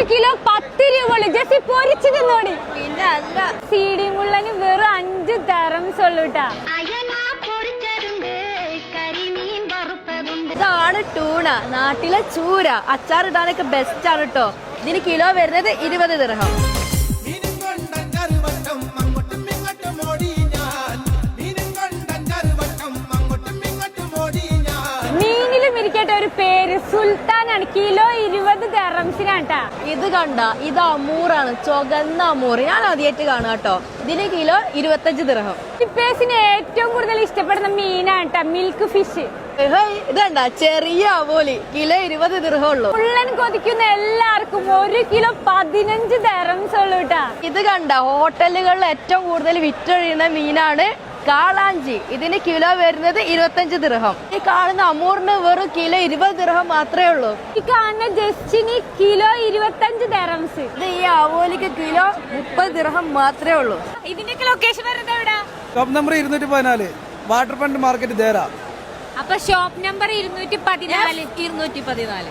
1 kilo 10 രൂപ. Just പൊരിച്ചു തിന്നോടി. പിന്നെ അല്ല സീഡി മുള്ളന് വെറും 5 ദിർഹംസ് ഉള്ളൂ ട്ടാ. ഇതാണ് ടൂണ, നാട്ടിലെ ചൂര. അച്ചാറിടാനൊക്കെ ബെസ്റ്റ് ആണ് കേട്ടോ. ഇതിന് കിലോ വരുന്നത് 20 ദിർഹം. മീനിലും ഇരിക്കട്ടെ ഒരു പേര്, സുൽത്താനാണ്. കിലോ 20 ദിർഹംസിനാട്ടാ. ഇത് കണ്ട, ഇത് അമൂറാണ്, ചുവന്ന അമൂർ. ഞാൻ ആദ്യമായിട്ട് കാണുക കേട്ടോ. ഇതിന് കിലോ 25 ദിർഹം. ടിപ്പേഴ്സിന് ഏറ്റവും കൂടുതൽ ഇഷ്ടപ്പെടുന്ന മീനാട്ടാ മിൽക്ക് ഫിഷ്. ഇത് കണ്ട, ചെറിയ അവോലി, കിലോ 20 ദിർഹം ഉള്ളൂ. മുള്ളൻ കൊതിക്കുന്ന എല്ലാവർക്കും 1 കിലോ 15 ദിർഹംസ് ഉള്ളൂ ട്ടാ. ഇത് കണ്ട, ഹോട്ടലുകളിൽ ഏറ്റവും കൂടുതൽ വിറ്റൊഴിയുന്ന മീനാണ് കാളാഞ്ചി. ഇതിന് കിലോ വരുന്നത് 25 ദിർഹം. ഈ കാണുന്ന അമൂറിന് വെറും കിലോ 20 ദിർഹം മാത്രമേ ഉള്ളൂ. ഈ കാണുന്ന ജസ്റ്റിന് കിലോ 25 ദിർഹംസ്. ഇത് ഈ അവോലിക്ക് കിലോ 30 ദിർഹം മാത്രമേ ഉള്ളൂ. ഇതിന്റെയൊക്കെ ലൊക്കേഷൻ വരുന്നത് എവിടെ? Shop number 214, water front market Deira. അപ്പൊ ഷോപ്പ് നമ്പർ 214.